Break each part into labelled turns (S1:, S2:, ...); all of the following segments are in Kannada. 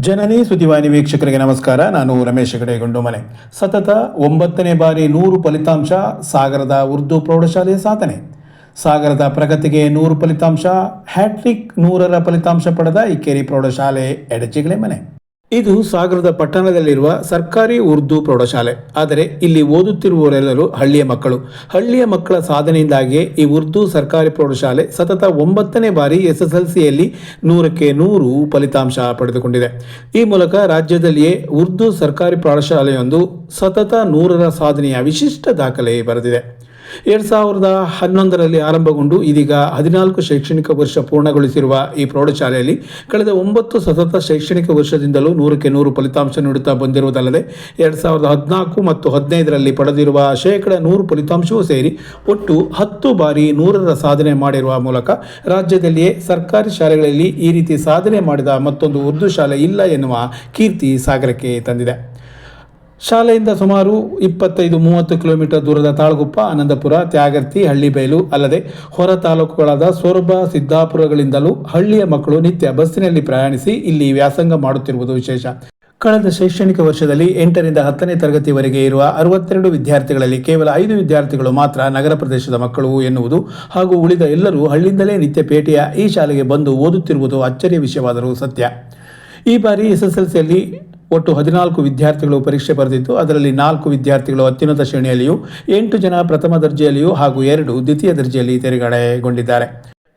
S1: ಜನನಿ ಸುದ್ದಿವಾಹಿನಿ ವೀಕ್ಷಕರಿಗೆ ನಮಸ್ಕಾರ. ನಾನು ರಮೇಶ್ ಹೆಗಡೆ ಗುಂಡುಮನೆ. ಸತತ 9ನೇ ಬಾರಿ 100 ಫಲಿತಾಂಶ ಸಾಗರದ ಉರ್ದು ಪ್ರೌಢಶಾಲೆಯ ಸಾಧನೆ. ಸಾಗರದ ಪ್ರಗತಿಗೆ 100 ಫಲಿತಾಂಶ, ಹ್ಯಾಟ್ರಿಕ್ 100ರ ಫಲಿತಾಂಶ ಪಡೆದ ಇಕ್ಕೇರಿ ಪ್ರೌಢಶಾಲೆ ಎಡಜಿಗಳೆ ಮನೆ. ಇದು ಸಾಗರದ ಪಟ್ಟಣದಲ್ಲಿರುವ ಸರ್ಕಾರಿ ಉರ್ದು ಪ್ರೌಢಶಾಲೆ. ಆದರೆ ಇಲ್ಲಿ ಓದುತ್ತಿರುವವರೆಲ್ಲರೂ ಹಳ್ಳಿಯ ಮಕ್ಕಳು. ಹಳ್ಳಿಯ ಮಕ್ಕಳ ಸಾಧನೆಯಿಂದಾಗಿಯೇ ಈ ಉರ್ದು ಸರ್ಕಾರಿ ಪ್ರೌಢಶಾಲೆ ಸತತ 9ನೇ ಬಾರಿ SSLCಯಲ್ಲಿ 100ಕ್ಕೆ 100 ಫಲಿತಾಂಶ ಪಡೆದುಕೊಂಡಿದೆ. ಈ ಮೂಲಕ ರಾಜ್ಯದಲ್ಲಿಯೇ ಉರ್ದು ಸರ್ಕಾರಿ ಪ್ರೌಢಶಾಲೆಯೊಂದು ಸತತ 100ರ ಸಾಧನೆಯ ವಿಶಿಷ್ಟ ದಾಖಲೆ ಬರೆದಿದೆ. 2011ರಲ್ಲಿ ಆರಂಭಗೊಂಡು ಇದೀಗ 14 ಶೈಕ್ಷಣಿಕ ವರ್ಷ ಪೂರ್ಣಗೊಳಿಸಿರುವ ಈ ಪ್ರೌಢಶಾಲೆಯಲ್ಲಿ ಕಳೆದ 9 ಸತತ ಶೈಕ್ಷಣಿಕ ವರ್ಷದಿಂದಲೂ 100ಕ್ಕೆ 100 ಫಲಿತಾಂಶ ನೀಡುತ್ತಾ ಬಂದಿರುವುದಲ್ಲದೆ 2014 ಮತ್ತು 15ರಲ್ಲಿ ಪಡೆದಿರುವ ಶೇಕಡ 100 ಫಲಿತಾಂಶವೂ ಸೇರಿ ಒಟ್ಟು 10 ಬಾರಿ 100ರ ಸಾಧನೆ ಮಾಡಿರುವ ಮೂಲಕ ರಾಜ್ಯದಲ್ಲಿಯೇ ಸರ್ಕಾರಿ ಶಾಲೆಗಳಲ್ಲಿ ಈ ರೀತಿ ಸಾಧನೆ ಮಾಡಿದ ಮತ್ತೊಂದು ಉರ್ದು ಶಾಲೆ ಇಲ್ಲ ಎನ್ನುವ ಕೀರ್ತಿ ಸಾಗರಕ್ಕೆ ತಂದಿದೆ. ಶಾಲೆಯಿಂದ ಸುಮಾರು 25-30 ಕಿಲೋಮೀಟರ್ ದೂರದ ತಾಳಗುಪ್ಪ, ಆನಂದಪುರ, ತ್ಯಾಗರ್ತಿ, ಹಳ್ಳಿಬೈಲು ಅಲ್ಲದೆ ಹೊರ ತಾಲೂಕುಗಳಾದ ಸೊರಬ, ಸಿದ್ದಾಪುರಗಳಿಂದಲೂ ಹಳ್ಳಿಯ ಮಕ್ಕಳು ನಿತ್ಯ ಬಸ್ಸಿನಲ್ಲಿ ಪ್ರಯಾಣಿಸಿ ಇಲ್ಲಿ ವ್ಯಾಸಂಗ ಮಾಡುತ್ತಿರುವುದು ವಿಶೇಷ. ಕಳೆದ ಶೈಕ್ಷಣಿಕ ವರ್ಷದಲ್ಲಿ 8ರಿಂದ 10ನೇ ತರಗತಿವರೆಗೆ ಇರುವ 62 ವಿದ್ಯಾರ್ಥಿಗಳಲ್ಲಿ ಕೇವಲ 5 ವಿದ್ಯಾರ್ಥಿಗಳು ಮಾತ್ರ ನಗರ ಪ್ರದೇಶದ ಮಕ್ಕಳು ಎನ್ನುವುದು ಹಾಗೂ ಉಳಿದ ಎಲ್ಲರೂ ಹಳ್ಳಿಯಿಂದಲೇ ನಿತ್ಯ ಪೇಟೆಯ ಈ ಶಾಲೆಗೆ ಬಂದು ಓದುತ್ತಿರುವುದು ಅಚ್ಚರಿಯ ವಿಷಯವಾದರೂ ಸತ್ಯ. ಈ ಬಾರಿ SSLCಯಲ್ಲಿ ಒಟ್ಟು 14 ವಿದ್ಯಾರ್ಥಿಗಳು ಪರೀಕ್ಷೆ ಬರೆದಿದ್ದು ಅದರಲ್ಲಿ 4 ವಿದ್ಯಾರ್ಥಿಗಳು ಅತ್ಯುನ್ನತ ಶ್ರೇಣಿಯಲ್ಲಿಯೂ 8 ಜನ ಪ್ರಥಮ ದರ್ಜೆಯಲ್ಲಿಯೂ ಹಾಗೂ 2 ದ್ವಿತೀಯ ದರ್ಜೆಯಲ್ಲಿ ತೇರ್ಗಡೆಗೊಂಡಿದ್ದಾರೆ.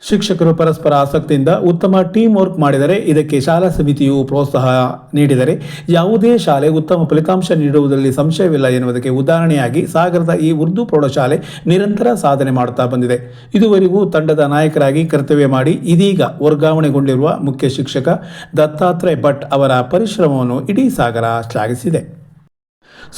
S1: ಶಿಕ್ಷಕರು ಪರಸ್ಪರ ಆಸಕ್ತಿಯಿಂದ ಉತ್ತಮ ಟೀಮ್ ವರ್ಕ್ ಮಾಡಿದರೆ, ಇದಕ್ಕೆ ಶಾಲಾ ಸಮಿತಿಯು ಪ್ರೋತ್ಸಾಹ ನೀಡಿದರೆ ಯಾವುದೇ ಶಾಲೆ ಉತ್ತಮ ಫಲಿತಾಂಶ ನೀಡುವುದರಲ್ಲಿ ಸಂಶಯವಿಲ್ಲ ಎನ್ನುವುದಕ್ಕೆ ಉದಾಹರಣೆಯಾಗಿ ಸಾಗರದ ಈ ಉರ್ದು ಪ್ರೌಢಶಾಲೆ ನಿರಂತರ ಸಾಧನೆ ಮಾಡುತ್ತಾ ಬಂದಿದೆ. ಇದುವರೆಗೂ ತಂಡದ ನಾಯಕರಾಗಿ ಕರ್ತವ್ಯ ಮಾಡಿ ಇದೀಗ ವರ್ಗಾವಣೆಗೊಂಡಿರುವ ಮುಖ್ಯ ಶಿಕ್ಷಕ ದತ್ತಾತ್ರೇಯ ಭಟ್ ಅವರ ಪರಿಶ್ರಮವನ್ನು ಇಡೀ ಸಾಗರ ಶ್ಲಾಘಿಸಿದೆ.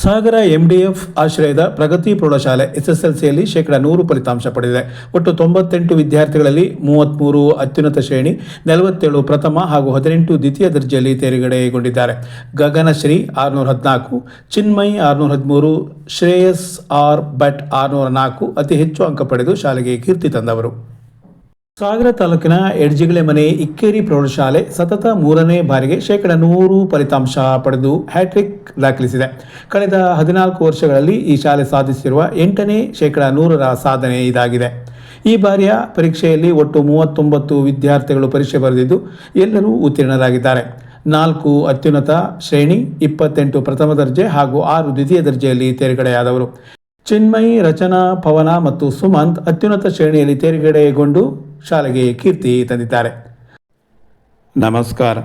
S1: ಸಾಗರ MDF ಆಶ್ರಯದ ಪ್ರಗತಿ ಪ್ರೌಢಶಾಲೆ SSLCಯಲ್ಲಿ ಶೇಕಡ 100 ಫಲಿತಾಂಶ ಪಡೆದಿದೆ. ಒಟ್ಟು 98 ವಿದ್ಯಾರ್ಥಿಗಳಲ್ಲಿ 33 ಅತ್ಯುನ್ನತ ಶ್ರೇಣಿ, 47 ಪ್ರಥಮ ಹಾಗೂ 18 ದ್ವಿತೀಯ ದರ್ಜೆಯಲ್ಲಿ ತೇರ್ಗಡೆಗೊಂಡಿದ್ದಾರೆ. ಗಗನಶ್ರೀ 614, ಚಿನ್ಮಯ್ 613, ಶ್ರೇಯಸ್ R ಭಟ್ 604 ಅತಿ ಹೆಚ್ಚು ಅಂಕ ಪಡೆದು ಶಾಲೆಗೆ ಕೀರ್ತಿ ತಂದವರು. ಸಾಗರ ತಾಲೂಕಿನ ಎಡಜಿಗಳೆ ಮನೆ ಇಕ್ಕೇರಿ ಪ್ರೌಢಶಾಲೆ ಸತತ 3ನೇ ಬಾರಿಗೆ ಶೇಕಡ 100 ಫಲಿತಾಂಶ ಪಡೆದು ಹ್ಯಾಟ್ರಿಕ್ ದಾಖಲಿಸಿದೆ. ಕಳೆದ 14 ವರ್ಷಗಳಲ್ಲಿ ಈ ಶಾಲೆ ಸಾಧಿಸಿರುವ 8ನೇ ಶೇಕಡ 100ರ ಸಾಧನೆ ಇದಾಗಿದೆ. ಈ ಬಾರಿಯ ಪರೀಕ್ಷೆಯಲ್ಲಿ ಒಟ್ಟು 39 ವಿದ್ಯಾರ್ಥಿಗಳು ಪರೀಕ್ಷೆ ಬರೆದಿದ್ದು ಎಲ್ಲರೂ ಉತ್ತೀರ್ಣರಾಗಿದ್ದಾರೆ. 4 ಅತ್ಯುನ್ನತ ಶ್ರೇಣಿ, 28 ಪ್ರಥಮ ದರ್ಜೆ ಹಾಗೂ 6 ದ್ವಿತೀಯ ದರ್ಜೆಯಲ್ಲಿ ತೇರ್ಗಡೆಯಾದವರು. ಚಿನ್ಮಯಿ, ರಚನಾ, ಪವನ ಮತ್ತು ಸುಮಂತ್ ಅತ್ಯುನ್ನತ ಶ್ರೇಣಿಯಲ್ಲಿ ತೇರ್ಗಡೆಗೊಂಡು ಶಾಲೆಗೆ ಕೀರ್ತಿ ತಂದಿದ್ದಾರೆ. ನಮಸ್ಕಾರ.